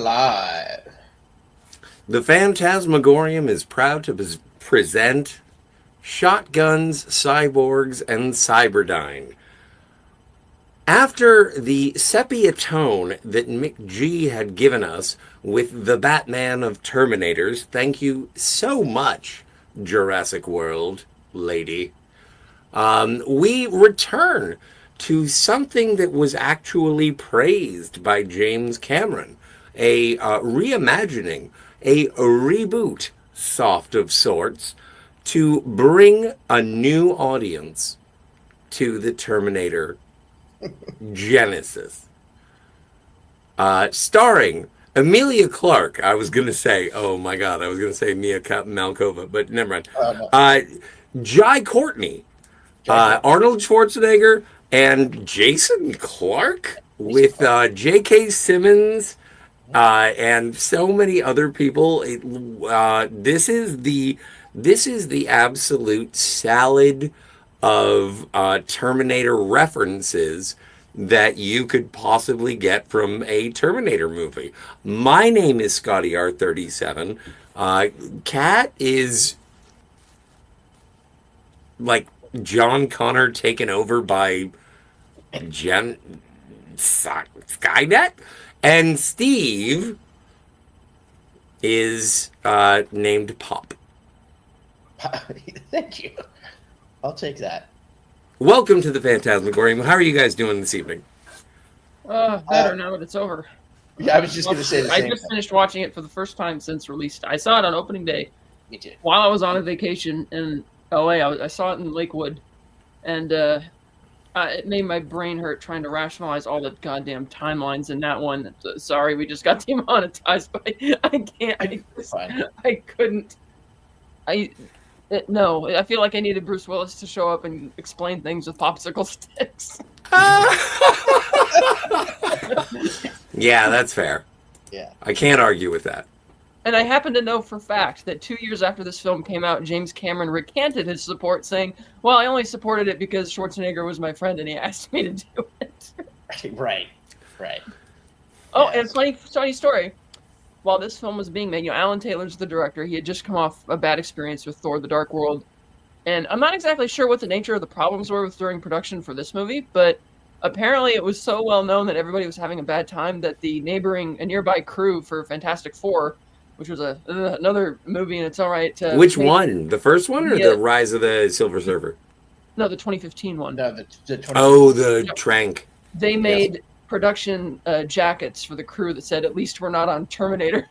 alive. The Fantasmagorium is proud to present Shotguns, Cyborgs, and CyberDyne. After the sepia tone that Mick G had given us with the Batman of Terminators, thank you so much, Jurassic World lady, we return to something that was actually praised by James Cameron, a reimagining, a reboot, soft of sorts, to bring a new audience to the Terminator Genisys. Starring Emilia Clarke. I was going to say, oh my God, I was going to say Mia Malkova, but never mind. Jai Courtney, Arnold Schwarzenegger, and Jason Clarke with J.K. Simmons and so many other people. This is the absolute salad of Terminator references that you could possibly get from a Terminator movie. My name is Scotty R37. Kat is like John Connor taken over by Skynet, and Steve is named Pop. Thank you. I'll take that. Welcome to the Fantasmagorium. How are you guys doing this evening? Better now that it's over. Yeah, I was just going to say the same I just finished watching it for the first time since release. I saw it on opening day. Me too. While I was on a vacation in LA, I saw it in Lakewood, and it made my brain hurt trying to rationalize all the goddamn timelines in that one. Sorry, we just got demonetized, but I can't. I couldn't. No, I feel like I needed Bruce Willis to show up and explain things with popsicle sticks. Yeah, that's fair. Yeah, I can't argue with that. And I happen to know for fact that 2 years after this film came out, James Cameron recanted his support, saying, well, I only supported it because Schwarzenegger was my friend and he asked me to do it. Right. Oh, yes. And funny story. While this film was being made, Alan Taylor's the director. He had just come off a bad experience with Thor: The Dark World. And I'm not exactly sure what the nature of the problems were during production for this movie, but apparently it was so well known that everybody was having a bad time that the nearby crew for Fantastic Four, which was another movie in its own right. Which one? The first one or the Rise of the Silver Surfer? No, the 2015 one. No, the 2015. Oh, the Trank. They made production jackets for the crew that said, at least we're not on Terminator.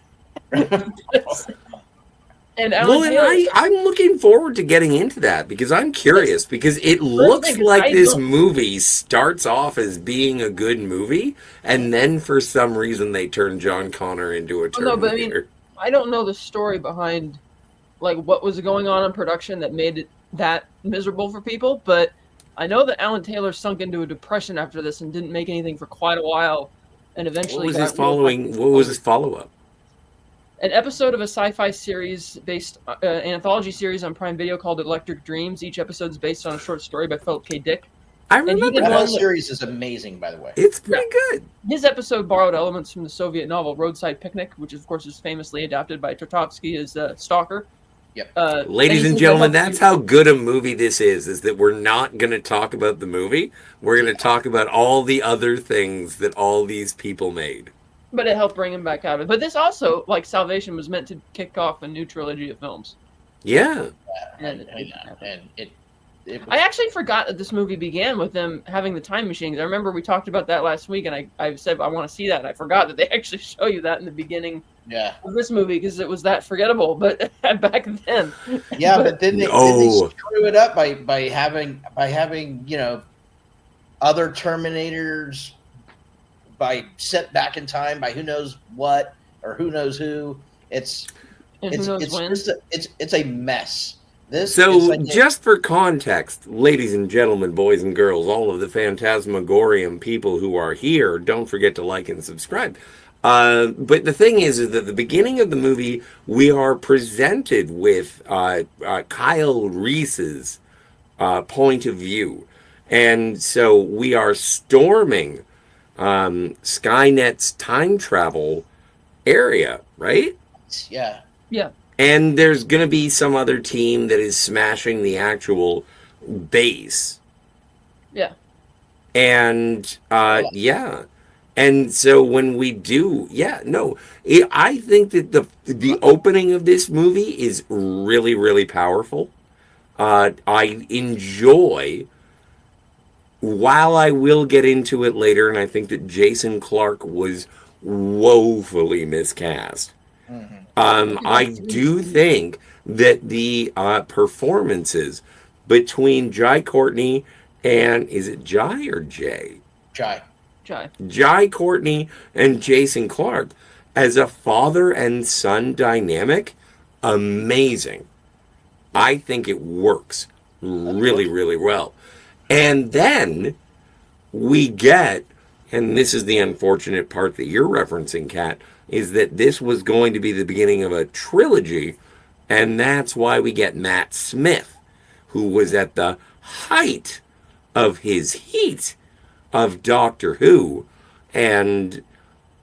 And I'm looking forward to getting into that because I'm curious because it looks like this movie starts off as being a good movie and then for some reason they turn John Connor into a Terminator. No, but I mean, I don't know the story behind like what was going on in production that made it that miserable for people, but I know that Alan Taylor sunk into a depression after this and didn't make anything for quite a while, and eventually What was his follow-up? An episode of a sci-fi series based an anthology series on Prime Video called Electric Dreams. Each episode is based on a short story by Philip K. Dick. I remember that whole series is amazing, by the way. It's pretty good. His episode borrowed elements from the Soviet novel Roadside Picnic, which of course is famously adapted by Tarkovsky as Stalker. Yep. Ladies and gentlemen, that's how good a movie this is that we're not going to talk about the movie. We're going to talk about all the other things that all these people made. But it helped bring him back out of it. But this also, like Salvation, was meant to kick off a new trilogy of films. Yeah. I actually forgot that this movie began with them having the time machines. I remember we talked about that last week, and I said I want to see that, and I forgot that they actually show you that in the beginning of this movie because it was that forgettable. But back then, but then they screw it up by having other Terminators by set back in time by who knows what or who knows who. It's a mess. Just for context, ladies and gentlemen, boys and girls, all of the Fantasmagorium people who are here, don't forget to like and subscribe. But the thing is that at the beginning of the movie, we are presented with Kyle Reese's point of view. And so we are storming Skynet's time travel area, right? Yeah. Yeah. And there's going to be some other team that is smashing the actual base. Yeah. And yeah. And so when we do, I think that the opening of this movie is really, really powerful. I enjoy, while I will get into it later, and I think that Jason Clarke was woefully miscast. I do think that the performances between Jai Courtney and, is it Jai or Jay? Jai. Jai Courtney and Jason Clarke as a father and son dynamic, amazing. I think it works really, really well. And then we get, and this is the unfortunate part that you're referencing, Kat, is that this was going to be the beginning of a trilogy, and that's why we get Matt Smith, who was at the height of his heat of Doctor Who, and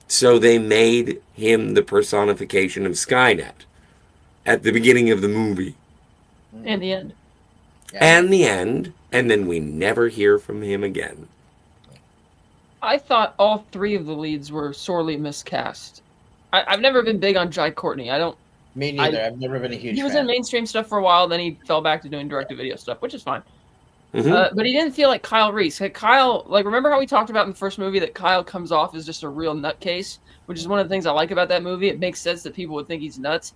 so they made him the personification of Skynet at the beginning of the movie. And the end. Yeah. And the end, and then we never hear from him again. I thought all three of the leads were sorely miscast. I've never been big on Jai Courtney. Me neither. I've never been a huge fan. He was in mainstream stuff for a while, then he fell back to doing direct-to-video stuff, which is fine. Mm-hmm. But he didn't feel like Kyle Reese. Kyle, remember how we talked about in the first movie that Kyle comes off as just a real nutcase, which is one of the things I like about that movie. It makes sense that people would think he's nuts.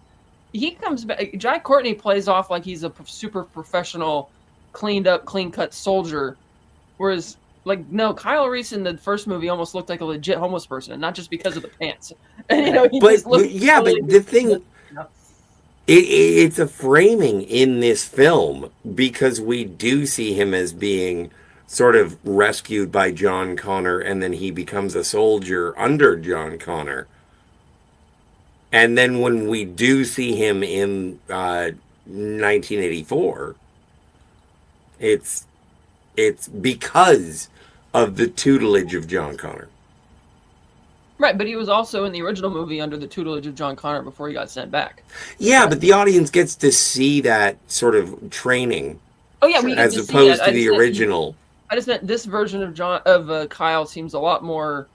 He comes back. Jai Courtney plays off like he's a super professional, cleaned up, clean-cut soldier, whereas, no, Kyle Reese in the first movie almost looked like a legit homeless person, and not just because of the pants. And, he just looked but the thing... It's a framing in this film, because we do see him as being sort of rescued by John Connor, and then he becomes a soldier under John Connor. And then when we do see him in 1984, it's because of the tutelage of John Connor. Right, but he was also in the original movie under the tutelage of John Connor before he got sent back. Yeah, but the audience gets to see that sort of training. Oh yeah, we as opposed to the original. I just meant this version of Kyle seems a lot more,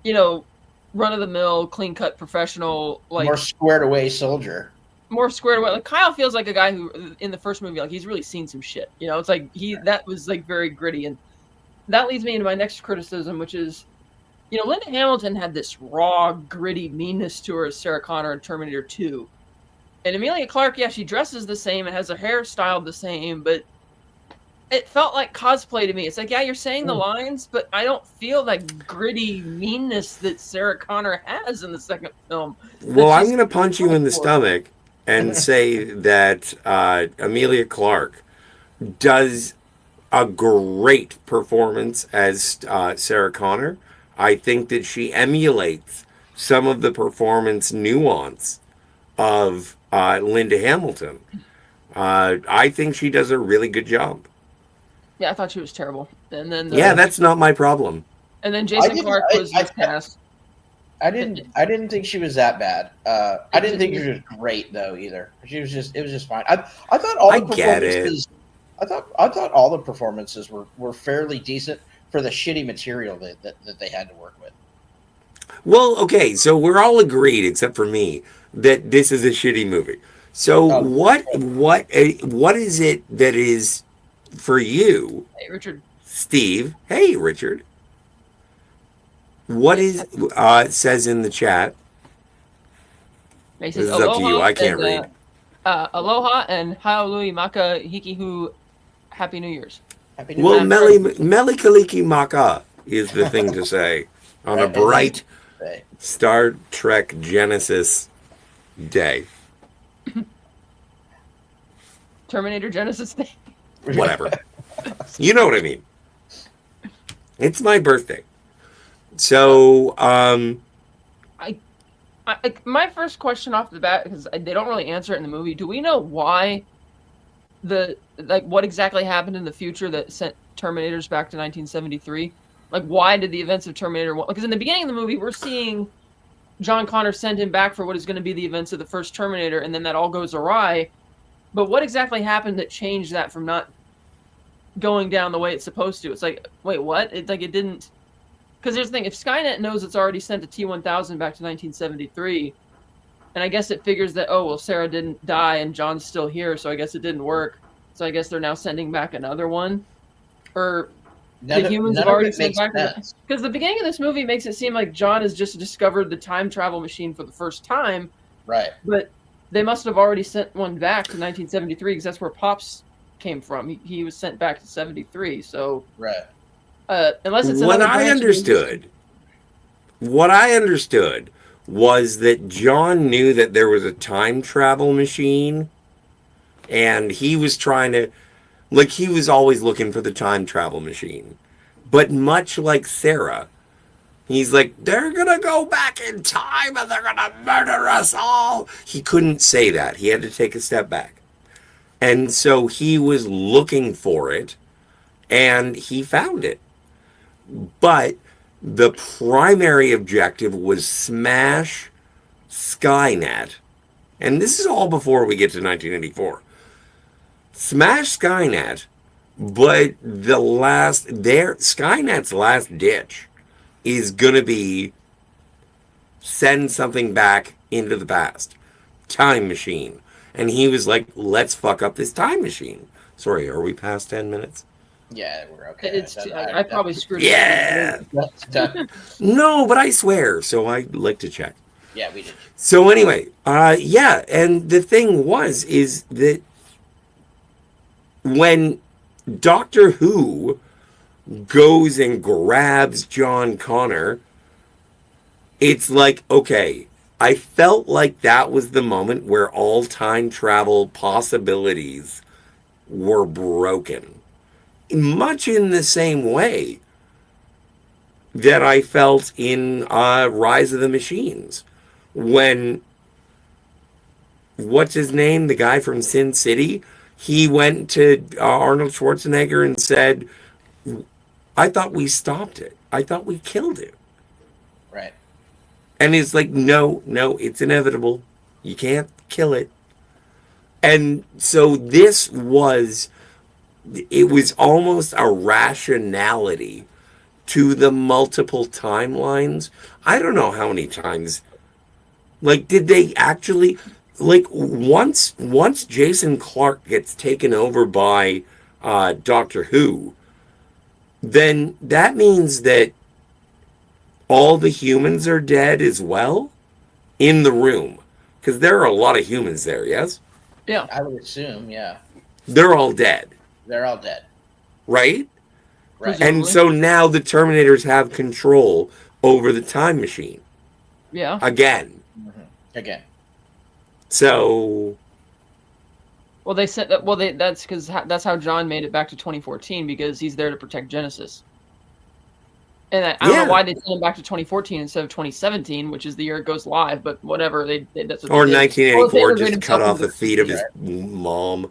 run of the mill, clean cut, professional, more squared away soldier. More squared away. Kyle feels like a guy who, in the first movie, he's really seen some shit. It's like that was very gritty, and that leads me into my next criticism, which is, Linda Hamilton had this raw, gritty meanness to her as Sarah Connor in Terminator 2. And Emilia Clarke, yeah, she dresses the same and has her hair styled the same, but it felt like cosplay to me. It's like, yeah, you're saying the lines, but I don't feel that gritty meanness that Sarah Connor has in the second film. Well, I'm going to punch you in the stomach and say that Emilia Clarke does a great performance as Sarah Connor. I think that she emulates some of the performance nuance of Linda Hamilton. I think she does a really good job. Yeah, I thought she was terrible. And then that's not my problem. And then Jason Clarke was miscast. I didn't think she was that bad. I didn't think she was great though either. It was just fine. I thought all the performances. I thought all the performances were fairly decent for the shitty material that they had to work with. Well, okay, so we're all agreed, except for me, that this is a shitty movie. So what is it that is for you? Hey, Richard. Steve. Hey, Richard. What is says in the chat? This is up to you. I can't read. Aloha and Haului Maka Hikihu. Happy New Year's. Well, Melikaliki Maka is the thing to say on a bright Star Trek Genisys day. Terminator Genisys day. Whatever. You know what I mean. It's my birthday. So, my first question off the bat, because they don't really answer it in the movie, do we know why what exactly happened in the future that sent Terminators back to 1973? Why did the events of Terminator 1... Because in the beginning of the movie, we're seeing John Connor sent him back for what is going to be the events of the first Terminator, and then that all goes awry. But what exactly happened that changed that from not going down the way it's supposed to? It's like, wait, what? It didn't. Because here's the thing: if Skynet knows it's already sent a T-1000 back to 1973, and I guess it figures that, oh well, Sarah didn't die and John's still here, so I guess it didn't work. So I guess they're now sending back another one, or the humans have already sent back. Because the beginning of this movie makes it seem like John has just discovered the time travel machine for the first time, right? But they must have already sent one back to 1973 because that's where Pops came from. He was sent back to 73. So right. Unless it's what I understood was that John knew that there was a time travel machine, and he was trying to, like, he was always looking for the time travel machine. But much like Sarah, he's like, they're gonna go back in time and they're gonna murder us all. He couldn't say that. He had to take a step back. And so he was looking for it, and he found it. But the primary objective was smash Skynet. And this is all before we get to 1984. Smash Skynet, but Skynet's last ditch is going to be send something back into the past. Time machine. And he was like, let's fuck up this time machine. Sorry, are we past 10 minutes? Yeah, we're okay. I probably screwed it up. Yeah. No, but I swear, so I like to check. Yeah, we did. So anyway, yeah, and the thing is that when Doctor Who goes and grabs John Connor, it's like, okay, I felt like that was the moment where all time travel possibilities were broken. Much in the same way that I felt in Rise of the Machines. When, what's his name? The guy from Sin City? He went to Arnold Schwarzenegger and said, I thought we stopped it. I thought we killed it. Right. And it's like, no, it's inevitable. You can't kill it. And so it was almost a rationality to the multiple timelines. I don't know how many times. Like, did they actually, like, once Jason Clarke gets taken over by Doctor Who, then that means that all the humans are dead as well in the room. Because there are a lot of humans there, yes? Yeah. I would assume, yeah. They're all dead. They're all dead. Right? Right. And so now the Terminators have control over the time machine. Yeah. Again. Mm-hmm. Again. So. Well, they said that. Well, that's because that's how John made it back to 2014, because he's there to protect Genisys. And I don't know why they sent him back to 2014 instead of 2017, which is the year it goes live. But whatever, that's what or they 1984, just cut off the feet of his mom.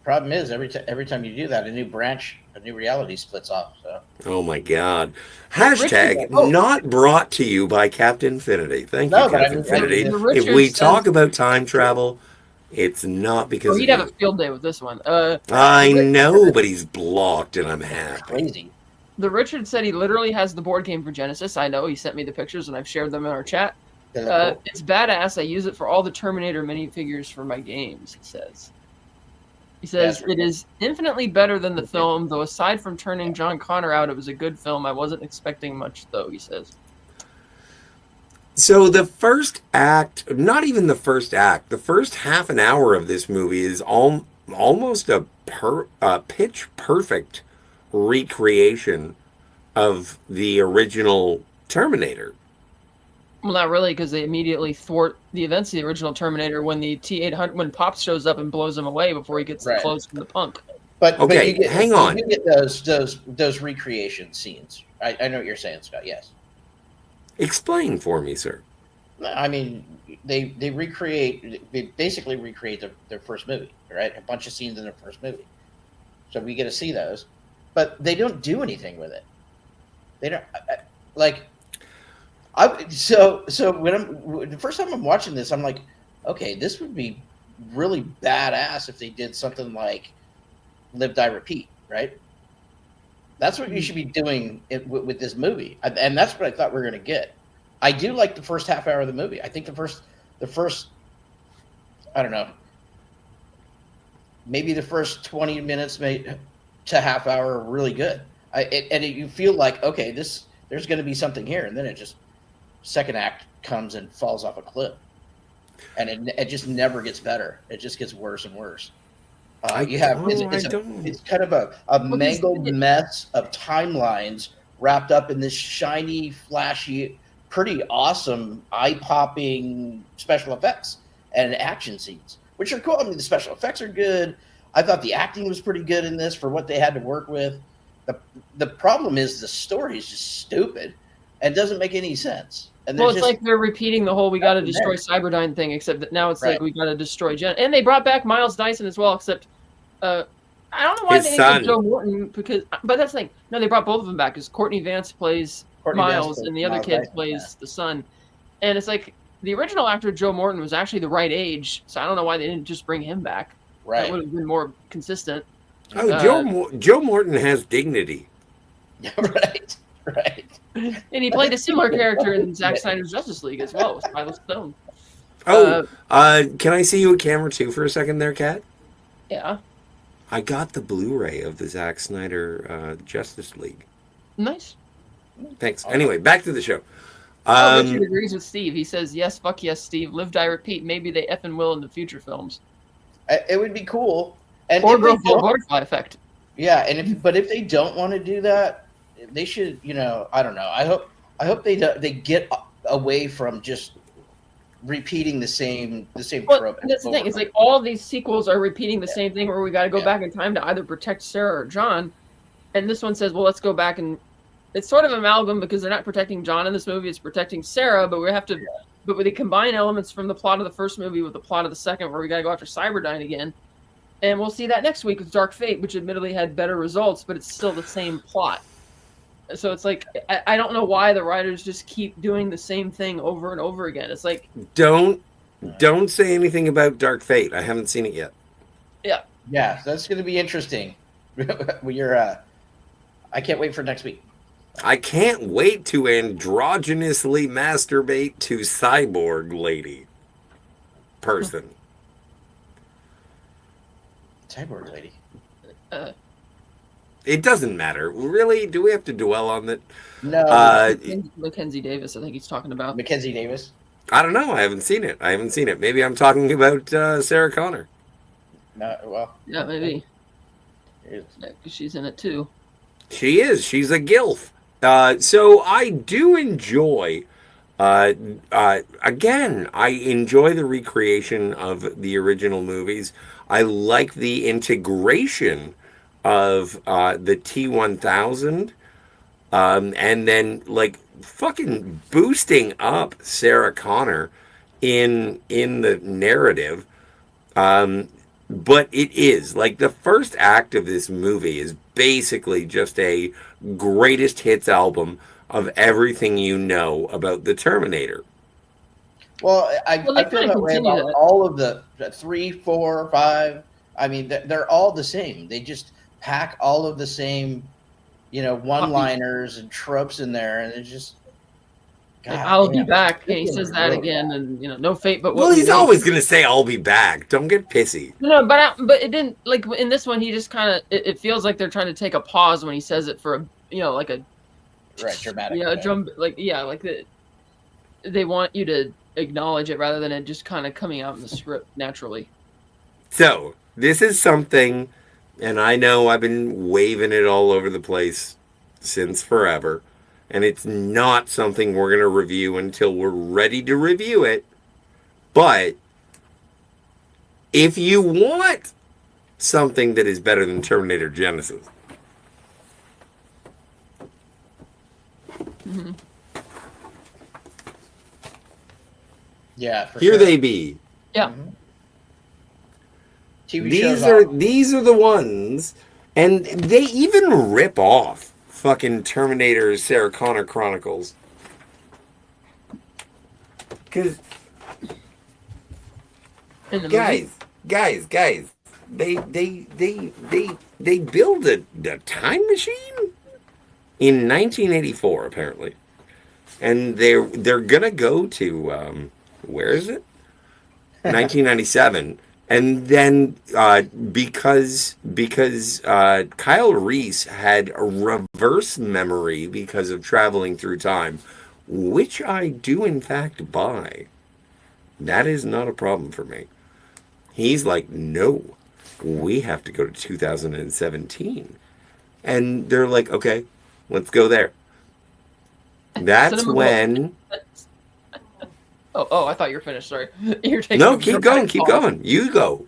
Problem is, every time you do that, a new reality splits off. So. Oh my God! Hashtag not brought to you by Captain Infinity. Thank you, Captain Infinity. If we talk about time travel, it's not because he'd have a field day with this one. I know, but he's blocked, and I'm happy. Crazy. The Richard said he literally has the board game for Genisys. I know, he sent me the pictures, and I've shared them in our chat. Cool. It's badass. I use it for all the Terminator minifigures for my games, he says. He says, it is infinitely better than the film, though aside from turning John Connor out, it was a good film. I wasn't expecting much, though, he says. So the first act, not even the first act, the first half an hour of this movie is almost a pitch perfect recreation of the original Terminator. Well, not really, because they immediately thwart the events of the original Terminator when the T-800, when Pops shows up and blows him away before he gets the clothes from the punk. But hang on. You get those recreation scenes. I know what you're saying, Scott. Yes. Explain for me, sir. I mean, they basically recreate their first movie, right? A bunch of scenes in their first movie. So we get to see those, but they don't do anything with it. They don't like. So when the first time I'm watching this, I'm like, okay, this would be really badass if they did something like Live, Die, Repeat, right? That's what you should be doing with this movie, and that's what I thought we were going to get. I do like the first half hour of the movie. I think the first, I don't know, maybe the first 20 minutes to half hour are really good. You feel like, okay, there's going to be something here, and then it just second act comes and falls off a cliff, and it just never gets better. It just gets worse and worse. It's kind of a mangled mess of timelines wrapped up in this shiny, flashy, pretty awesome, eye-popping special effects and action scenes, which are cool. I mean, the special effects are good. I thought the acting was pretty good in this for what they had to work with. The problem is the story is just stupid and doesn't make any sense. And it's like they're repeating the whole "we got to destroy CyberDyne" thing, except that now it's like we got to destroy Jen. And they brought back Miles Dyson as well, except I don't know why they didn't get Joe Morton but that's the thing. No, they brought both of them back because Courtney Vance plays Miles and the other kid plays the son. And it's like the original actor Joe Morton was actually the right age, so I don't know why they didn't just bring him back. Right, that would have been more consistent. Oh, Joe Morton has dignity. Right. And he played a similar character in Zack Snyder's Justice League as well with Silas Stone. Can I see you at camera 2 for a second there, Kat? Yeah. I got the Blu-ray of the Zack Snyder Justice League. Nice. Thanks. Anyway, back to the show. Richard agrees with Steve. He says, yes, fuck yes, Steve. Live, Die, Repeat. Maybe they effing will in the future films. It would be cool. And or butterfly effect. Yeah, but if they don't want to do that, they should, I don't know. I hope they get away from just repeating the same trope. That's the thing. It's like all these sequels are repeating the same thing, where we got to go back in time to either protect Sarah or John. And this one says, well, let's go back, and it's sort of amalgam because they're not protecting John in this movie; it's protecting Sarah. But we have to, but they combine elements from the plot of the first movie with the plot of the second, where we got to go after CyberDyne again. And we'll see that next week with Dark Fate, which admittedly had better results, but it's still the same plot. So it's like, I don't know why the writers just keep doing the same thing over and over again. It's like... Don't say anything about Dark Fate. I haven't seen it yet. Yeah. Yeah, that's going to be interesting. I can't wait for next week. I can't wait to androgynously masturbate to cyborg lady person. Cyborg lady. It doesn't matter. Really? Do we have to dwell on that? No. Mackenzie Davis, I think he's talking about. Mackenzie Davis? I don't know. I haven't seen it. Maybe I'm talking about Sarah Connor. No, well. Yeah, maybe. She's in it too. She is. She's a gilf. So I do enjoy... again, I enjoy the recreation of the original movies. I like the integration of the T-1000, and then like fucking boosting up Sarah Connor in the narrative. But it is like the first act of this movie is basically just a greatest hits album of everything you know about the Terminator. Well, I feel that way about all of the 3, 4, 5. I mean, they're all the same. They just pack all of the same, one-liners and tropes in there, and it's just. God, I'll be back. And he says that really again, and no fate. But he's always gonna say, "I'll be back." Don't get pissy. No, but it didn't. Like in this one, he just kind of. It feels like they're trying to take a pause when he says it for like a. Right, dramatic. Yeah, drum like they want you to acknowledge it rather than it just kind of coming out in the script naturally. So this is something, and I know I've been waving it all over the place since forever, and it's not something we're going to review until we're ready to review it. But if you want something that is better than Terminator Genisys, mm-hmm. Yeah, for here sure. they be. Yeah. Mm-hmm. These are the ones, and they even rip off fucking Terminator Sarah Connor Chronicles. Because movie? guys, they build a time machine in 1984 apparently, and they're gonna go to where is it? 1997. And then because Kyle Reese had a reverse memory because of traveling through time, which I do in fact buy. That is not a problem for me. He's like, no, we have to go to 2017. And they're like, okay, let's go there. That's when... Oh, I thought you were finished. Sorry. You're taking no, keep going. You go.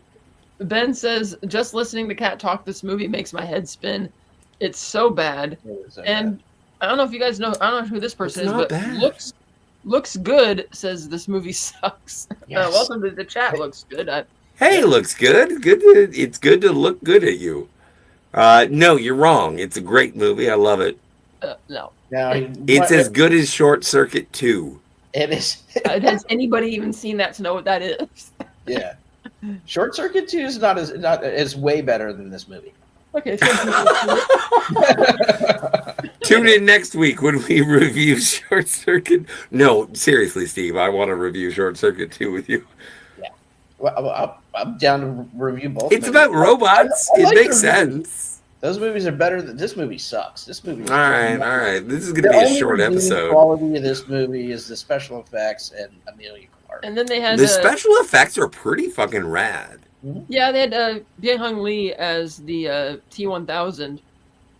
Ben says, just listening to Kat talk, this movie makes my head spin. It's so bad. And I don't know if you guys know, I don't know who this person is, but bad. Looks good says this movie sucks. Yes. Welcome to the chat. Looks good. Looks good. It's good to look good at you. No, you're wrong. It's a great movie. I love it. No. It's as good as Short Circuit 2. It is. Has anybody even seen that to know what that is? Yeah. Short Circuit 2 is not as way better than this movie. Okay. Tune in next week when we review Short Circuit. No, seriously, Steve, I want to review Short Circuit 2 with you. Yeah. Well, I'm down to review both. It's about robots. It makes sense. Those movies are better than this movie. Sucks. This movie. All right. This is going to be a short episode. The quality of this movie is the special effects and Amelia Clark. And then they had the special effects are pretty fucking rad. Yeah, they had Byung-Hun Lee as the T-1000.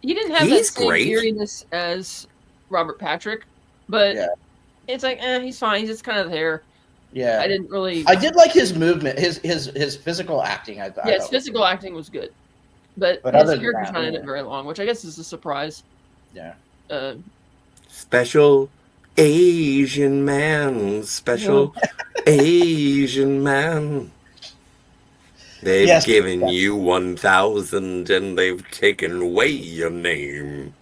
He didn't have that same eeriness as Robert Patrick, but it's like, he's fine. He's just kind of there. Yeah, I didn't really. I did like his movement, his physical acting. I thought. Yeah, his physical acting was good. But his character's not in it very long, which I guess is a surprise. Yeah. Special Asian man. Special Asian man. They've given you 1,000 and they've taken away your name.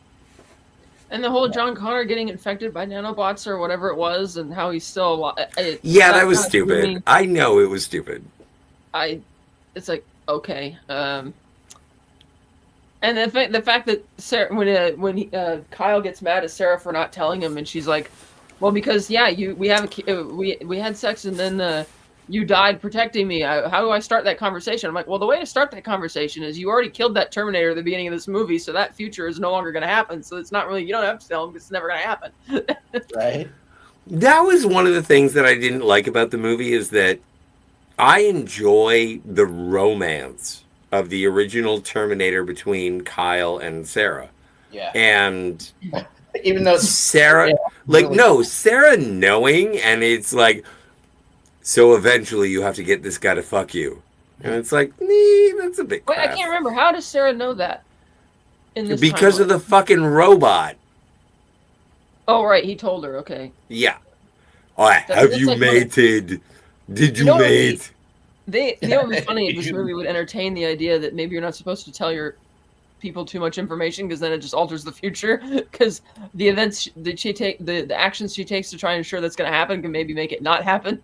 And the whole John Connor getting infected by nanobots or whatever it was and how he's still alive. That was stupid. I know it was stupid. It's like, okay. And the fact that Sarah, when Kyle gets mad at Sarah for not telling him, and she's like, "Well, because we had sex, and then you died protecting me. How do I start that conversation?" I'm like, "Well, the way to start that conversation is you already killed that Terminator at the beginning of this movie, so that future is no longer going to happen. So it's not really, you don't have to tell him, it's never going to happen." Right. That was one of the things that I didn't like about the movie is that I enjoy the romance of the original Terminator between Kyle and Sarah. Yeah. And even though Sarah, Sarah knowing, and it's like, so eventually you have to get this guy to fuck you. And it's like, that's a bit crap. Wait, I can't remember. How does Sarah know that? Because of the fucking robot. Oh, right. He told her. Okay. Yeah. All right. Have you mated? Did you mate? It would be funny if this movie would entertain the idea that maybe you're not supposed to tell your people too much information because then it just alters the future. Because the events that she the actions she takes to try and ensure that's going to happen can maybe make it not happen.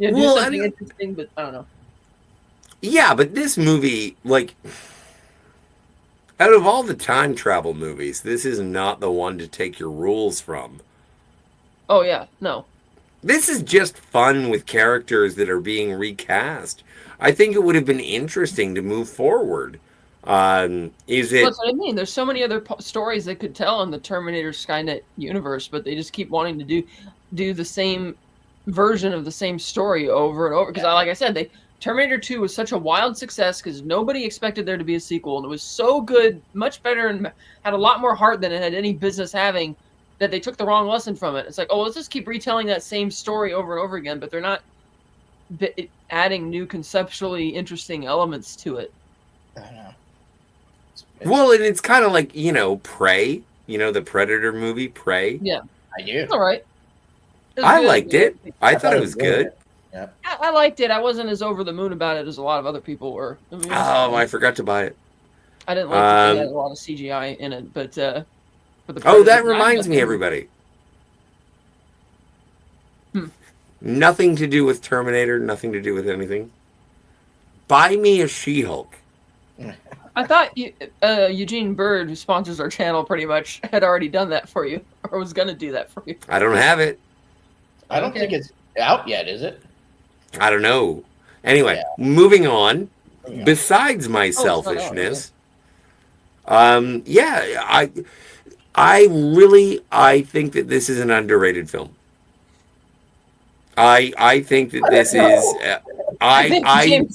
Do something interesting, but I don't know. Yeah, but this movie, like, out of all the time travel movies, this is not the one to take your rules from. Oh yeah, no. This is just fun with characters that are being recast. I think it would have been interesting to move forward. That's what I mean. There's so many other stories they could tell in the Terminator Skynet universe, but they just keep wanting to do the same version of the same story over and over. Because, like I said, Terminator 2 was such a wild success because nobody expected there to be a sequel, and it was so good, much better, and had a lot more heart than it had any business having. That they took the wrong lesson from it. It's like, let's just keep retelling that same story over and over again, but they're not adding new conceptually interesting elements to it. I know. Well, and it's kind of like, Prey, the Predator movie, Prey. Yeah. I do. All right. I liked it. I thought it was good. Yeah. I liked it. I wasn't as over the moon about it as a lot of other people were. I forgot to buy it. I didn't like that it had a lot of CGI in it, but... that reminds me, everybody. Nothing to do with Terminator, nothing to do with anything. Buy me a She-Hulk. I thought Eugene Bird, who sponsors our channel, pretty much had already done that for you, or was going to do that for you. I don't have it. I don't think it's out yet, is it? I don't know. Anyway, moving on. Besides my selfishness, I think that this is an underrated film. I think that this is. I think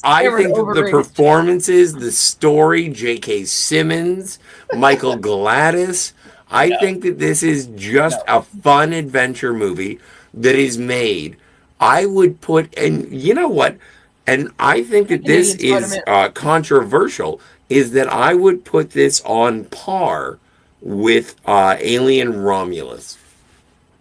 that the performances, the story, J.K. Simmons, Michael Gladys. I think that this is just a fun adventure movie that is made. I would put, and you know what? And I think that this is controversial, is that I would put this on par with Alien Romulus.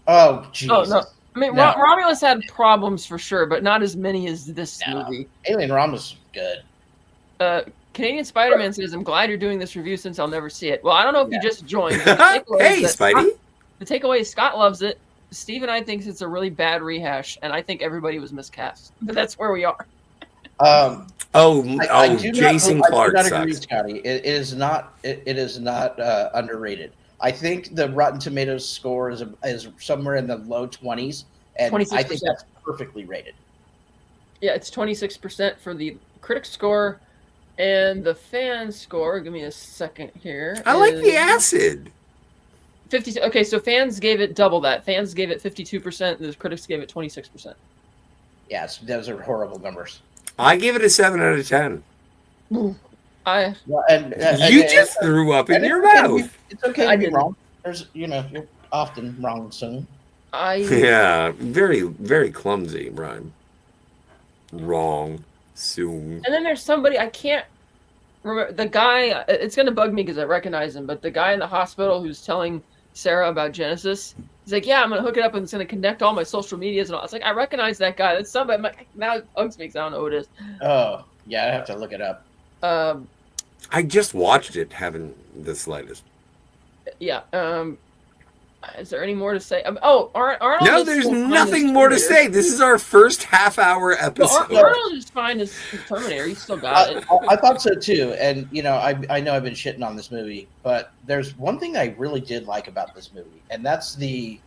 Oh, Jesus. Oh, no. I mean, Romulus had problems for sure, but not as many as this movie. Alien Romulus is good. Canadian Spider-Man says, I'm glad you're doing this review since I'll never see it. Well, I don't know if you just joined. Hey, Spidey. The takeaway is Scott loves it. Steve and I think it's a really bad rehash, and I think everybody was miscast. But that's where we are. Jason Clarke sucks. Agree, Scotty. It is not underrated. I think the Rotten Tomatoes score is somewhere in the low 20s, and 26%. I think that's perfectly rated. Yeah, it's 26% for the critic score, and the fan score. Give me a second here. I like the acid. 50. Okay, so fans gave it double that. Fans gave it 52%. The critics gave it 26%. Yes, those are horrible numbers. I give it a 7 out of 10. You just threw up in your mouth. It's okay to be wrong. You're often wrong soon. Yeah, very, very clumsy rhyme. Wrong soon. And then there's somebody, I can't remember, the guy, it's going to bug me because I recognize him, but the guy in the hospital who's telling Sarah about Genisys, he's like, yeah, I'm going to hook it up and it's going to connect all my social medias and all. It's like, I recognize that guy. That's somebody. I'm like, now it bugs me because I don't know who it is. Oh, yeah, I have to look it up. I just watched it, haven't the slightest. Yeah. Is there any more to say? Arnold. No, there's nothing more to say. This is our first half-hour episode. Arnold is fine as Terminator. He's still got it. I thought so too. And I know I've been shitting on this movie, but there's one thing I really did like about this movie, and that's the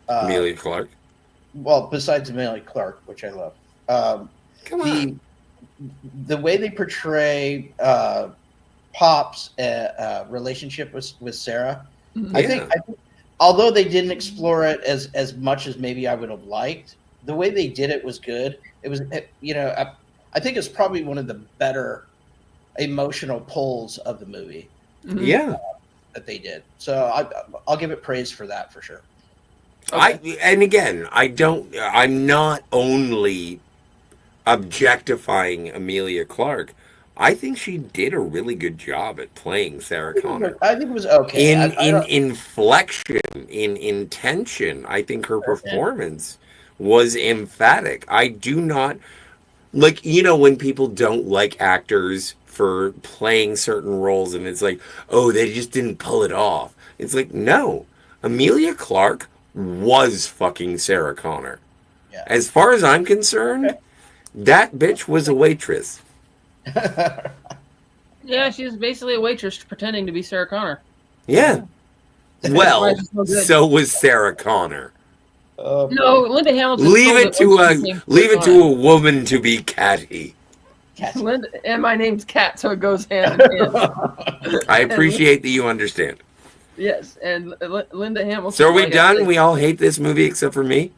Emilia Clarke. Well, besides Emilia Clarke, which I love, come on, the way they portray Pop's relationship with Sarah. Yeah. I think although they didn't explore it as much as maybe I would have liked, the way they did it was good. It was, I think it's probably one of the better emotional pulls of the movie. Yeah, that they did. So I'll give it praise for that for sure. Okay. I'm not only objectifying Emilia Clarke. I think she did a really good job at playing Sarah Connor. I think it was okay. In inflection, in intention, I think her performance was emphatic. I do not like, when people don't like actors for playing certain roles and it's like, oh, they just didn't pull it off. It's like, no, Emilia Clarke was fucking Sarah Connor. Yeah. As far as I'm concerned, that bitch was a waitress. Yeah, she was basically a waitress pretending to be Sarah Connor. Yeah. Well, so was Sarah Connor. No, Linda Hamilton. Leave it to a woman to be catty. Linda, and my name's Kat, so it goes hand in hand. I appreciate that you understand. Yes, and Linda Hamilton. So are we done? We all hate this movie except for me?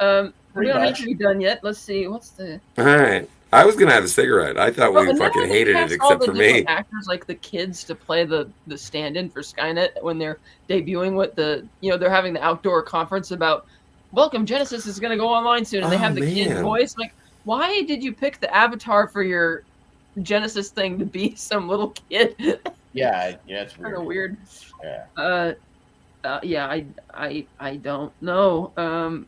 We don't need to be done yet. Let's see. What's the... All right. I was going to have a cigarette. I thought we fucking hated it except for me. Actors like the kids to play the stand-in for Skynet when they're debuting with they're having the outdoor conference about, welcome, Genisys is going to go online soon. And they have the kid voice. Like, why did you pick the avatar for your Genisys thing to be some little kid? Yeah, it's weird. Kind of weird. Yeah. I don't know.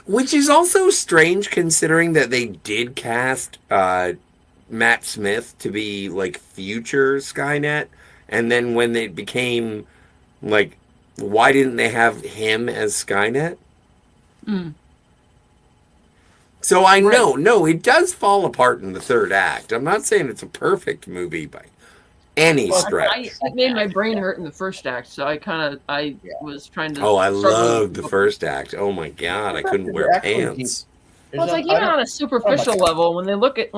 Which is also strange considering that they did cast Matt Smith to be like future Skynet, and then when they became like, why didn't they have him as Skynet? So I know, no, it does fall apart in the third act. I'm not saying it's a perfect movie by any stretch. It made my brain hurt in the first act, so I was trying to. Oh, I loved the first act. Oh my god, I couldn't wear pants. Well, it's like even on a superficial level, when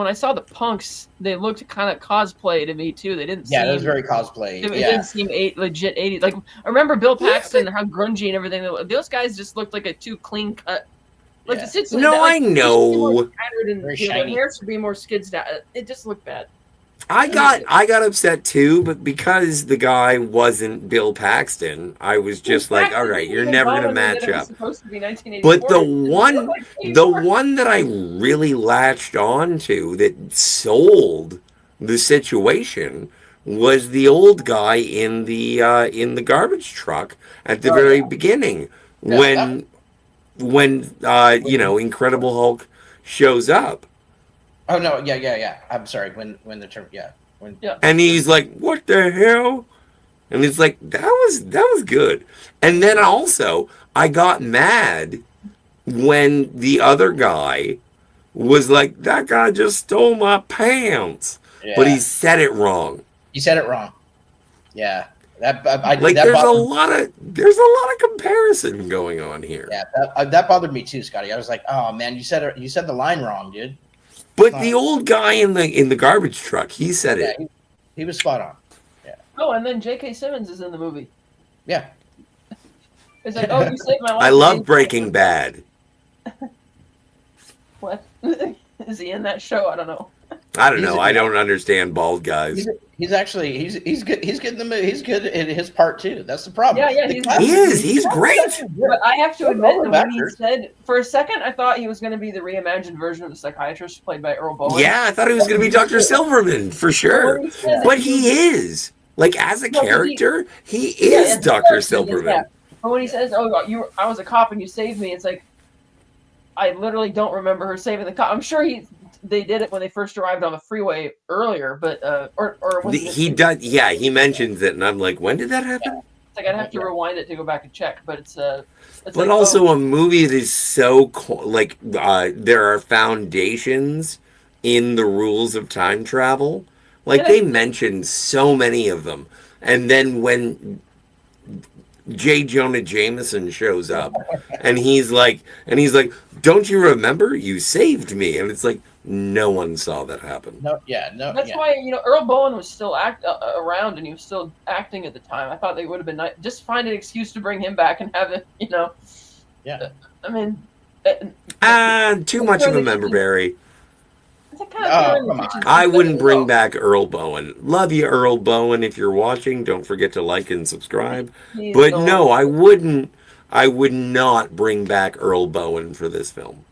I saw the punks, they looked kind of cosplay to me too. They didn't. Yeah, it was very cosplay. It didn't seem legit 80s. Like I remember Bill Paxton, how grungy and everything. Those guys just looked like a too clean cut. Like I know. Their hair should be more skids down. It just looked bad. I got upset too, but because the guy wasn't Bill Paxton, I was just like, all right, you're never gonna match up. But the one that I really latched on to that sold the situation was the old guy in the garbage truck at the very beginning when Incredible Hulk shows up. Oh no, yeah. I'm sorry. When the term, and he's like, "What the hell?" And it's like that was good. And then also, I got mad when the other guy was like, "That guy just stole my pants," but he said it wrong. He said it wrong. Yeah, there's a lot of comparison going on here. Yeah, that bothered me too, Scotty. I was like, "Oh man, you said the line wrong, dude." But the old guy in the garbage truck, he said it. He was spot on. Yeah. Oh, and then J.K. Simmons is in the movie. Yeah. It's like, oh, you saved my life. I love Breaking Bad. What? Is he in that show? I don't know. I don't know. I don't understand bald guys. He's actually he's good. He's good in the movie. He's good in his part too. That's the problem. Yeah, he is. He's great. But I have to admit that when he said, for a second, I thought he was going to be the reimagined version of the psychiatrist played by Earl Bowen. Yeah, I thought he was going to be Dr. Silverman for sure. But he is. Like as a character, he is Dr. Silverman. But when he says, "Oh, I was a cop and you saved me," it's like I literally don't remember her saving the cop. I'm sure they did it when they first arrived on the freeway earlier, but he does. Yeah, he mentions it, and I'm like, when did that happen? Yeah. It's like I'd have to rewind it to go back and check, but it's but like, also a movie that is so there are foundations in the rules of time travel. Like they mentioned so many of them, and then when J. Jonah Jameson shows up, and he's like, "Don't you remember? You saved me," and it's like. No one saw that happen. No. That's why Earl Bowen was still around, and he was still acting at the time. I thought they would have been nice. Just find an excuse to bring him back and have it. Yeah. I mean. Too much of a member, Barry. Come on. I wouldn't bring back Earl Bowen. Love you, Earl Bowen. If you're watching, don't forget to like and subscribe. But no, I wouldn't. I would not bring back Earl Bowen for this film.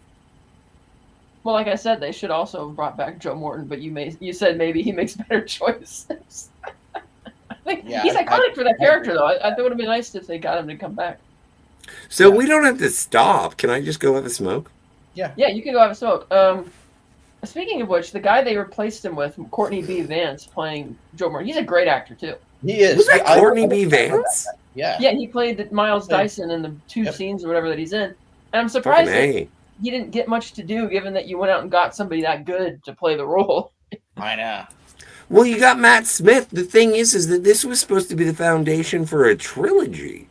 Well, like I said, they should also have brought back Joe Morton, but you said maybe he makes better choices. He's iconic for that character, though. I thought it would have been nice if they got him to come back. So we don't have to stop. Can I just go have a smoke? Yeah, you can go have a smoke. Speaking of which, the guy they replaced him with, Courtney B. Vance, playing Joe Morton, he's a great actor, too. He is. Was that Courtney B. Vance? Yeah. Yeah, he played Miles Dyson in the two scenes or whatever that he's in. And I'm surprised that he didn't get much to do, given that you went out and got somebody that good to play the role. I know. Well, you got Matt Smith. The thing is that this was supposed to be the foundation for a trilogy.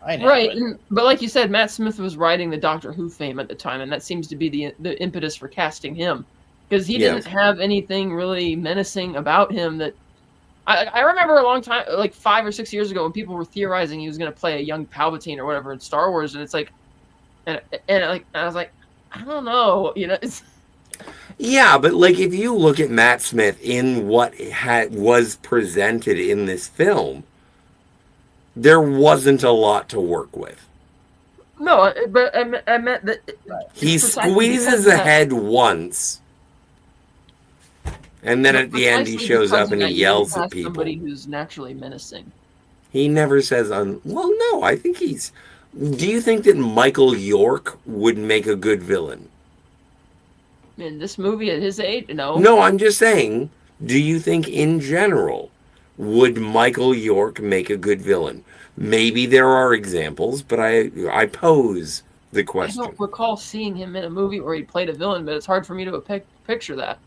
I know. Right, but like you said, Matt Smith was writing the Doctor Who fame at the time, and that seems to be the impetus for casting him. Because he didn't have anything really menacing about him that... I remember a long time, like 5 or 6 years ago, when people were theorizing he was going to play a young Palpatine or whatever in Star Wars, and it's like... And I was like, I don't know, Yeah, but like if you look at Matt Smith in what was presented in this film, there wasn't a lot to work with. No, but I meant that he squeezes ahead once, and then at the end he shows up and he yells at people. Somebody who's naturally menacing. He never says well, no, I think he's. Do you think that Michael York would make a good villain? In this movie at his age, no. No, I'm just saying, do you think in general, would Michael York make a good villain? Maybe there are examples, but I pose the I question. don't recall seeing him in a movie where he played a villain, but it's hard for me to picture that.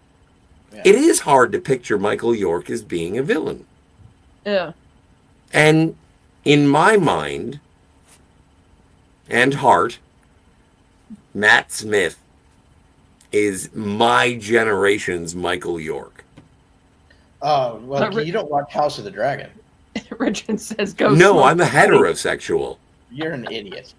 Yeah. It is hard to picture Michael York as being a villain. Yeah. And in my mind and heart, Matt Smith is my generation's Michael York. Oh, well, you don't watch House of the Dragon. Richard says, "Go." No, smoke I'm a heterosexual. You're an idiot.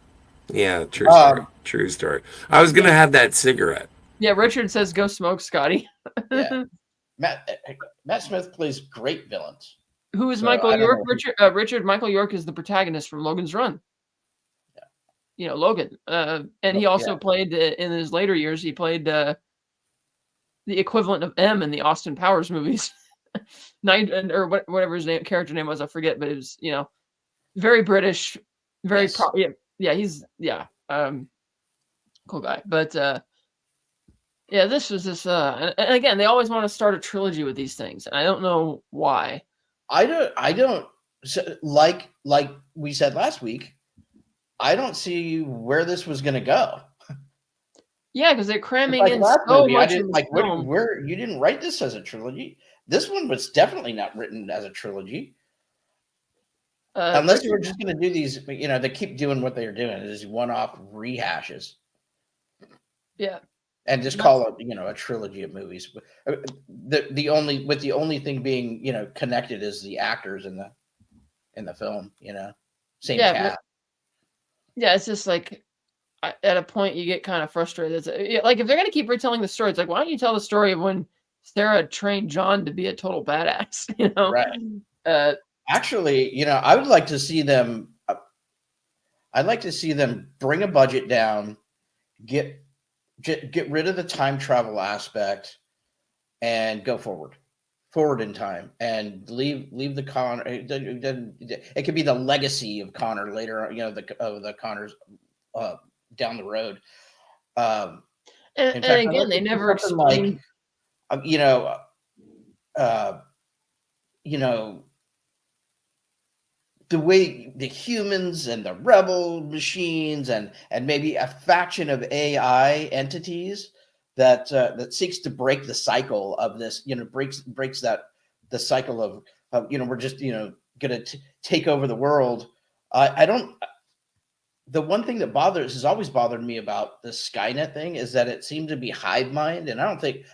Yeah, true story. True story. I was going to have that cigarette. Yeah, Richard says, "Go smoke, Scotty." Yeah. Matt Smith plays great villains. Who is Michael York? Richard Michael York is the protagonist from Logan's Run. Yeah. You know, Logan. And he also played, in his later years, he played the equivalent of M in the Austin Powers movies. Or whatever his character name was, I forget, but it was, you know, very British, very cool guy. But yeah, this was this and again, they always want to start a trilogy with these things, and I don't know why. I don't like we said last week, I don't see where this was going to go. Yeah, because they're cramming in so much. I didn't like where you didn't write this as a trilogy. This one was definitely not written as a trilogy. Unless you were just going to do these, you know, they keep doing what they're doing, is one-off rehashes. Yeah. And just call it, you know, a trilogy of movies. The only thing being, you know, connected is the actors in the film, you know. Same cast. Yeah, it's just like at a point you get kind of frustrated. Like if they're going to keep retelling the story, it's like, why don't you tell the story of when Sarah trained John to be a total badass, you know? Right. Actually, you know, I would like to see them. I'd like to see them bring a budget down, get rid of the time travel aspect, and go forward in time, and leave the Connor. It could be the legacy of Connor later, you know, the Connors down the road. And again, they never explain. Like, you know, the way the humans and the rebel machines and maybe a faction of AI entities that seeks to break the cycle of this, you know, breaks the cycle of you know, we're just, you know, gonna take over the world. The one thing that has always bothered me about the Skynet thing is that it seemed to be hive mind, and I don't think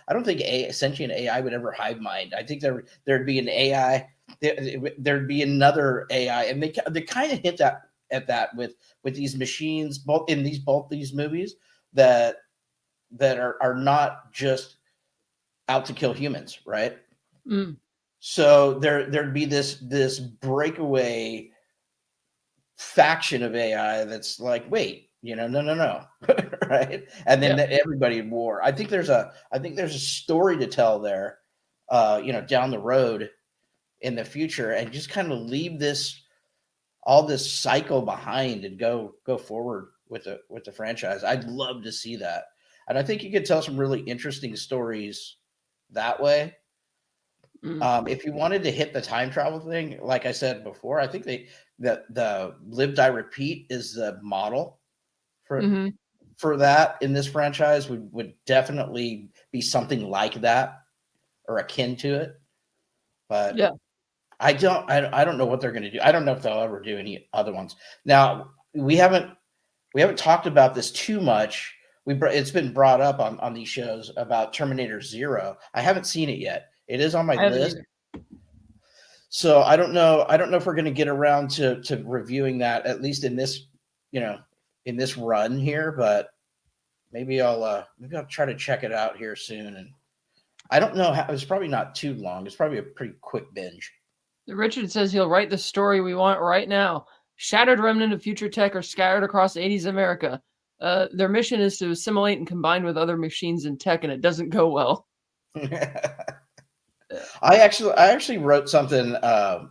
sentient AI would ever hive mind. I think there'd be an AI, there'd be another AI, and they kind of hint at that with these machines, both these movies that are not just out to kill humans, right? Mm. So there'd be this breakaway faction of AI that's like, wait, you know, no, right? And then everybody in war. I think there's a story to tell there, you know, down the road in the future, and just kind of leave all this cycle behind and go forward with the franchise. I'd love to see that, and I think you could tell some really interesting stories that way. If you wanted to hit the time travel thing, like I said before, I think the Live Die Repeat is the model for that in this franchise. Would definitely be something like that or akin to it. But yeah, I don't know what they're going to do. I don't know if they'll ever do any other ones. Now we haven't talked about this too much. It's been brought up on these shows about Terminator Zero. I haven't seen it yet. It is on my list. So I don't know if we're going to get around to reviewing that, at least in this, you know, in this run here, but maybe I'll try to check it out here soon. And I don't know it's probably not too long. It's probably a pretty quick binge. Richard says he'll write the story we want right now. Shattered remnant of future tech are scattered across 80s America. Their mission is to assimilate and combine with other machines and tech, and it doesn't go well. I actually wrote something a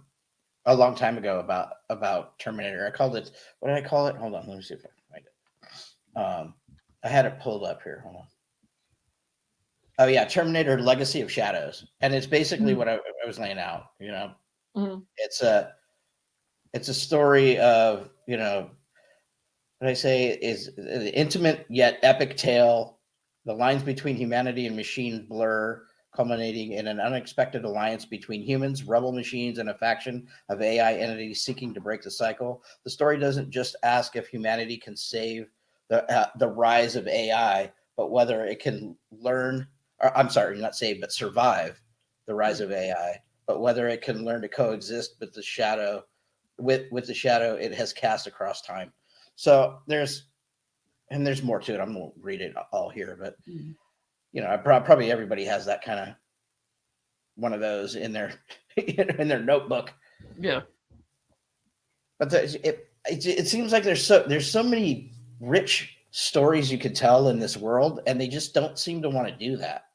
long time ago about Terminator. I called it, what did I call it? Hold on, let me see if I can find it. I had it pulled up here. Hold on. Oh yeah, Terminator Legacy of Shadows, and it's basically what I was laying out. You know, it's a story of, you know, what I say is an intimate yet epic tale. The lines between humanity and machine blur, culminating in an unexpected alliance between humans, rebel machines, and a faction of AI entities seeking to break the cycle. The story doesn't just ask if humanity can save the rise of AI, but whether it can learn, or I'm sorry, not save, but survive the rise of AI, but whether it can learn to coexist with the shadow, with the shadow it has cast across time. So there's more to it. I'm gonna read it all here, but probably everybody has that kind of one of those in their in their notebook. Yeah. But it seems like there's so many rich stories you could tell in this world, and they just don't seem to want to do that.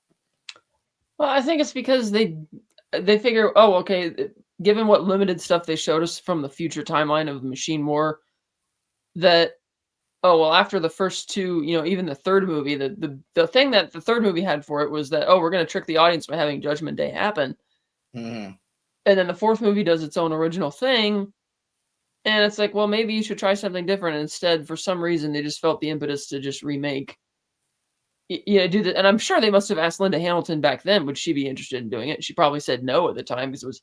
Well, I think it's because they figure, oh, okay, given what limited stuff they showed us from the future timeline of Machine War, that after the first two, even the third movie, the thing that the third movie had for it was that, we're going to trick the audience by having Judgment Day happen. Mm-hmm. And then the fourth movie does its own original thing. And it's like, well, maybe you should try something different. And instead, for some reason, they just felt the impetus to just remake, do that. And I'm sure they must have asked Linda Hamilton back then, would she be interested in doing it? She probably said no at the time because it was,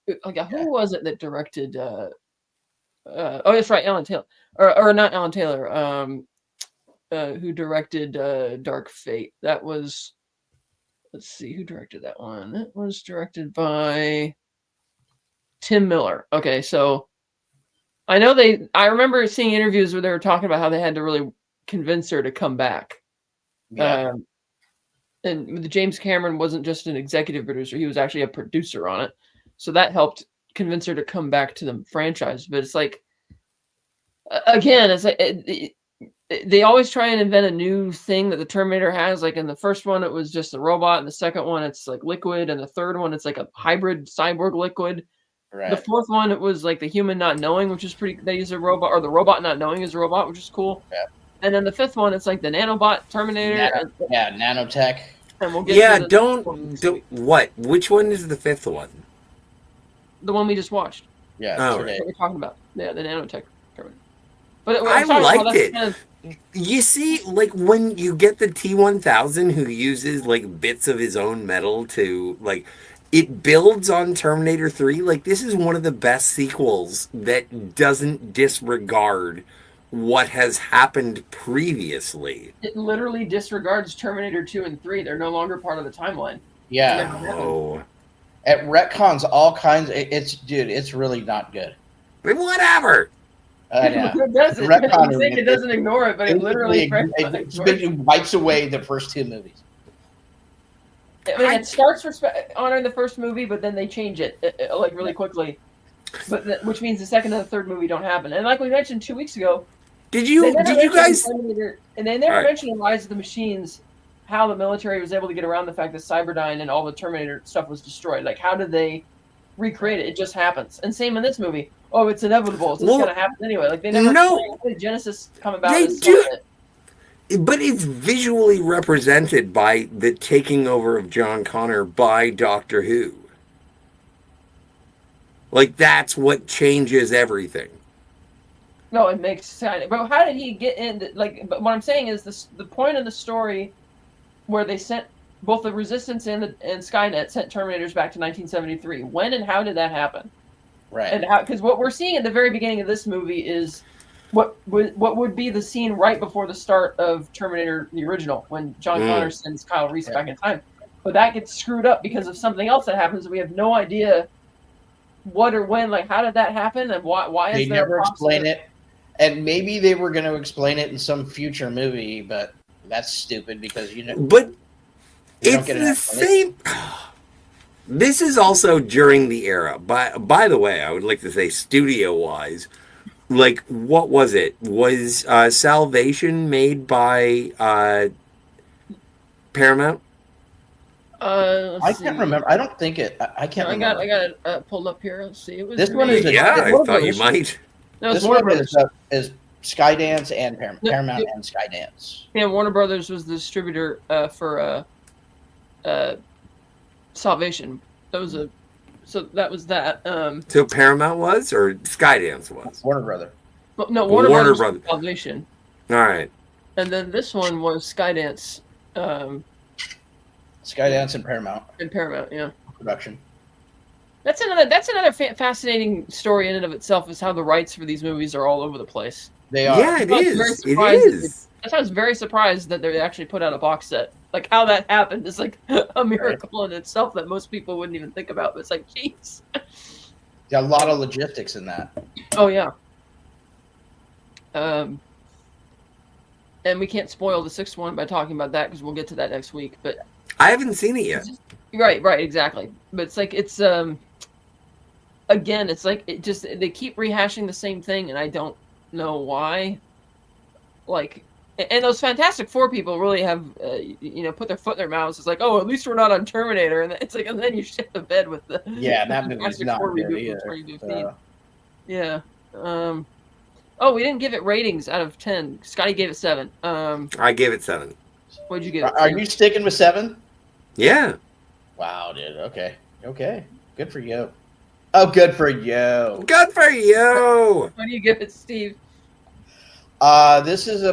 who was it that directed, that's right, Alan Taylor, or not Alan Taylor, who directed Dark Fate. That was, let's see, who directed that one? That was directed by Tim Miller. Okay, so I remember seeing interviews where they were talking about how they had to really convince her to come back. Yeah. And James Cameron wasn't just an executive producer, he was actually a producer on it. So that helped convince her to come back to the franchise. But it's like, again, it's like they always try and invent a new thing that the Terminator has. Like in the first one, it was just a robot. And the second one, it's like liquid. And the third one, it's like a hybrid cyborg liquid. Right. The fourth one, it was like the human not knowing, which is pretty. They use a robot, or the robot not knowing is a robot, which is cool. Yeah. And then the fifth one, it's like the nanobot Terminator. Nanotech. And we'll get don't what? Which one is the fifth one? The one we just watched. Yeah, that's what we're talking about. Yeah, the nanotech Terminator. But I liked it. You see, like when you get the T-1000 who uses like bits of his own metal to like. It builds on Terminator 3. Like, this is one of the best sequels that doesn't disregard what has happened previously. It literally disregards Terminator 2 and 3. They're no longer part of the timeline. Yeah. Oh. It retcons all kinds. It's really not good. But whatever. It doesn't. It doesn't ignore it, but it literally it wipes away the first two movies. I mean, it starts honoring the first movie, but then they change it like really quickly. Which means the second and the third movie don't happen. And like we mentioned 2 weeks ago, did you guys? And they never mentioned in Rise of the Machines how the military was able to get around the fact that CyberDyne and all the Terminator stuff was destroyed. Like, how did they recreate it? It just happens. And same in this movie. Oh, it's inevitable. It's just going to happen anyway. Like, they never explained Genisys come about. They do. But it's visually represented by the taking over of John Connor by Doctor Who. Like, that's what changes everything. No, it makes sense. But how did he get in? Like, but what I'm saying is the point of the story where they sent both the Resistance and Skynet sent Terminators back to 1973. When and how did that happen? Right. And how? Because what we're seeing at the very beginning of this movie is what would be the scene right before the start of Terminator the original, when John Connor sends Kyle Reese back in time. But that gets screwed up because of something else that happens. We have no idea what or when. Like, how did that happen, and why is they never explain it? And maybe they were going to explain it in some future movie, but that's stupid because But it's the same. This is also during the era. By the way, I would like to say, studio-wise, like, what was it? Was Salvation made by Paramount? I can't remember. I don't think it. I can't remember. I got it pulled up here. Let's see. It was this one is. I thought you might. No, this one is Skydance and Paramount and Skydance. Yeah, Warner Brothers was the distributor for Salvation. That was that. So Paramount was, or Skydance was? Warner Brothers. Well, no, Warner Brothers Salvation. All right. And then this one was Skydance. Skydance and Paramount. And Paramount, yeah. Production. That's another fascinating story in and of itself, is how the rights for these movies are all over the place. They are. Yeah, it is. I was very surprised that they actually put out a box set. Like, how that happened is like a miracle in itself that most people wouldn't even think about. But it's like, jeez. Got a lot of logistics in that. Oh yeah. And we can't spoil the sixth one by talking about that because we'll get to that next week. But I haven't seen it yet. Right, exactly. But it's like again, it's like they keep rehashing the same thing, and I don't know why. Like, and those Fantastic Four people really have, put their foot in their mouths. It's like, oh, at least we're not on Terminator, and it's like, and then you shit the bed with the that movie's not good either. Yeah. Oh, we didn't give it ratings out of 10. Scotty gave it 7. I gave it 7. What'd you give it? Are you sticking with 7? Yeah. Wow, dude. Okay. Good for you. Oh, good for you. Good for you. What do you give it, Steve? This is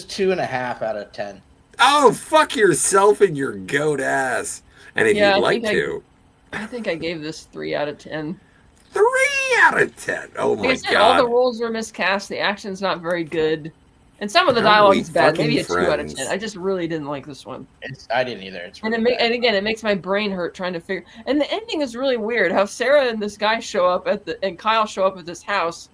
2.5 out of 10. Oh, fuck yourself and your goat ass. And if you'd like to. I think I gave this 3 out of 10. 3 out of 10. Oh my god. All the roles were miscast. The action's not very good. And some of the dialogue is bad. Maybe a 2 out of 10. I just really didn't like this one. I didn't either. It's really and again, it makes my brain hurt trying to figure. And the ending is really weird. How Sarah and this guy show up and Kyle show up at this house,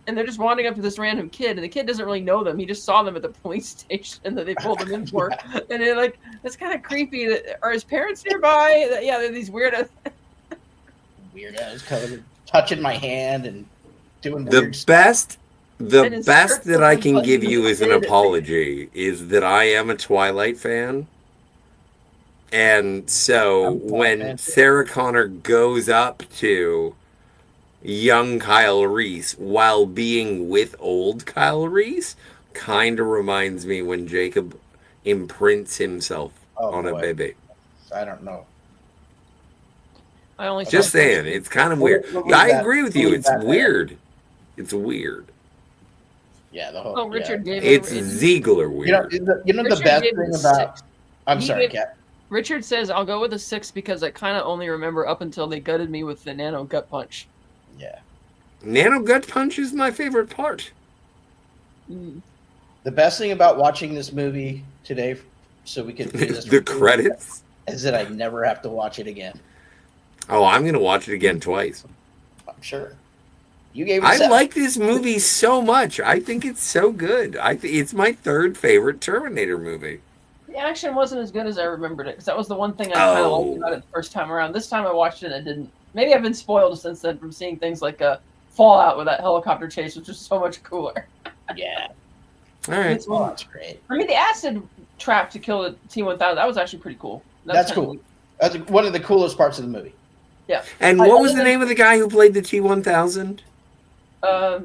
and they're just wandering up to this random kid, and the kid doesn't really know them. He just saw them at the police station that they pulled them in for, and they're like, that's kind of creepy. Are his parents nearby? Yeah, they're these weirdos. Weirdos touching my hand and doing the weird best. The best that I can give you as an apology is that I am a Twilight fan. And so when Sarah Connor goes up to young Kyle Reese while being with old Kyle Reese, kind of reminds me when Jacob imprints himself on a baby. I don't know. Just saying, it's kind of weird. I agree with you. It's weird. It's weird. Yeah, the whole. Richard gave it's Ziegler weird. You know the best thing about. I'm sorry, Kat. Richard says I'll go with a 6 because I kind of only remember up until they gutted me with the nano gut punch. Yeah. Nano gut punch is my favorite part. The best thing about watching this movie today, so we can do this the credits, is that I never have to watch it again. Oh, I'm gonna watch it again twice. I'm sure. You gave it I 7. like this movie so much. I think it's so good. It's my 3rd favorite Terminator movie. The action wasn't as good as I remembered it, because that was the one thing I kind of liked about it the first time around. This time I watched it and it didn't. Maybe I've been spoiled since then from seeing things like Fallout with that helicopter chase, which was so much cooler. Yeah. All right. That's great. I mean, the acid trap to kill the T-1000, that was actually pretty cool. That's cool. That's one of the coolest parts of the movie. Yeah. And what was the name of the guy who played the T-1000? I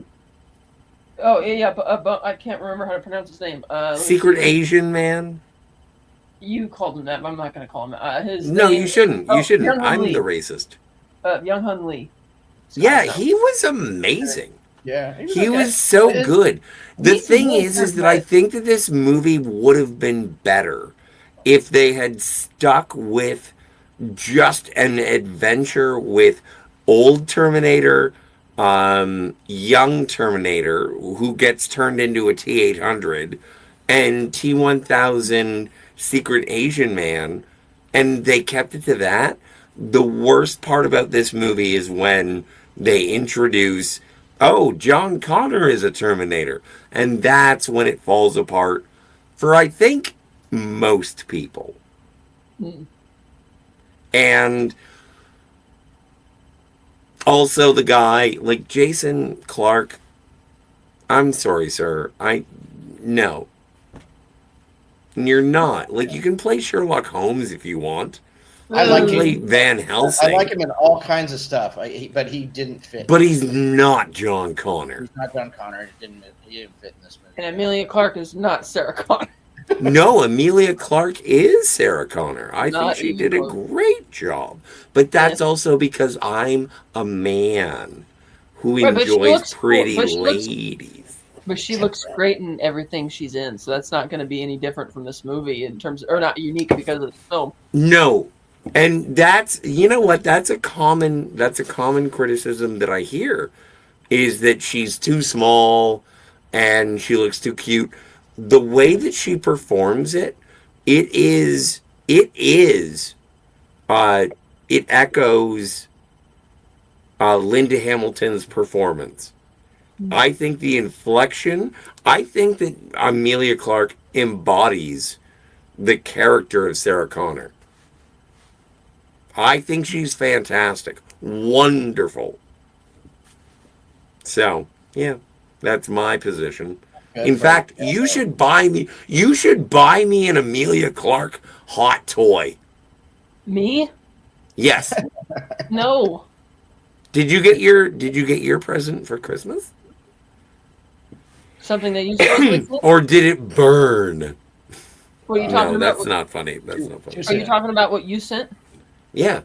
can't remember how to pronounce his name. Secret Asian Man? You called him that, but I'm not going to call him that. You shouldn't. You shouldn't. I'm the racist. Young Hun Lee. Yeah, he was amazing. Yeah. He was so good. The thing is that I think that this movie would have been better if they had stuck with just an adventure with old Terminator, young Terminator who gets turned into a T-800, and T-1000 Secret Asian Man, and they kept it to that. The worst part about this movie is when they introduce, John Connor is a Terminator, and that's when it falls apart for, I think, most people. And also the guy, like Jason Clarke, I'm sorry, sir. No. You're not. Like, you can play Sherlock Holmes if you want. I like play Van Helsing. I like him in all kinds of stuff, but he didn't fit. But he's not John Connor. He's not John Connor. He didn't fit in this movie. And Emilia Clarke is not Sarah Connor. No, Emilia Clarke is Sarah Connor. I think she did a great job. But that's also because I'm a man who Right, but she enjoys looks cool, pretty but she looks- ladies. But she looks great in everything she's in, so that's not going to be any different from this movie in terms, or not unique because of the film. No, and that's, you know what? That's a common criticism that I hear, is that she's too small and she looks too cute. The way that she performs it, it echoes Linda Hamilton's performance. I think the inflection, I think that Amelia Clark embodies the character of Sarah Connor. I think she's fantastic. Wonderful. So, yeah, that's my position. In fact, you should buy me an Amelia Clark hot toy. Me? Yes. No. Did you get your present for Christmas? Something that you saw. Or did it burn? What are you talking about? That's not funny. That's not funny. Are you talking about what you sent? Yeah.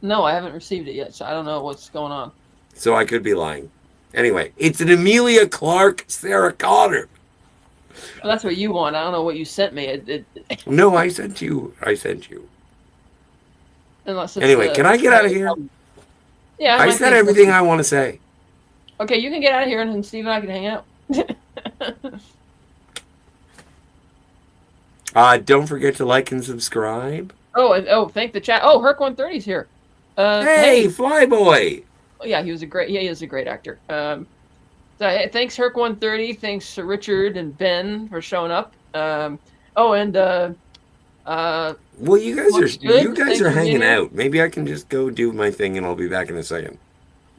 No, I haven't received it yet, so I don't know what's going on. So I could be lying. Anyway, it's an Amelia Clark Sarah Connor. Well, that's what you want. I don't know what you sent me. No, I sent you. Unless it's, Anyway, can I get out of here? Yeah. I said everything I want to say. Okay, you can get out of here, and then Steve and I can hang out. Don't forget to like and subscribe. Thank the chat. Oh, Herc130's here. Hey, Flyboy. Yeah, he is a great actor. So, thanks Herc130. Thanks to Richard and Ben for showing up. Well, you guys are hanging out. Maybe I can just go do my thing and I'll be back in a second.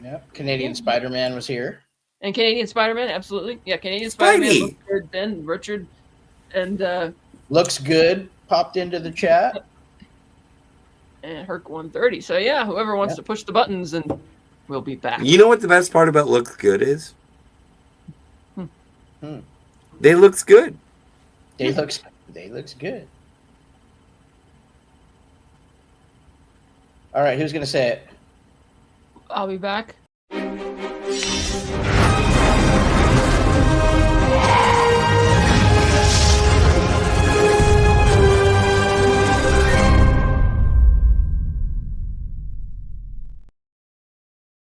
Yep. Canadian Spider-Man was here. And Canadian Spider-Man, absolutely. Yeah, Canadian Spider-Man, Ben, Richard, and looks good. Popped into the chat. And Herc130. So yeah, whoever wants to push the buttons, and we'll be back. You know what the best part about looks good is? They looks good. They looks good. All right, who's gonna say it? I'll be back.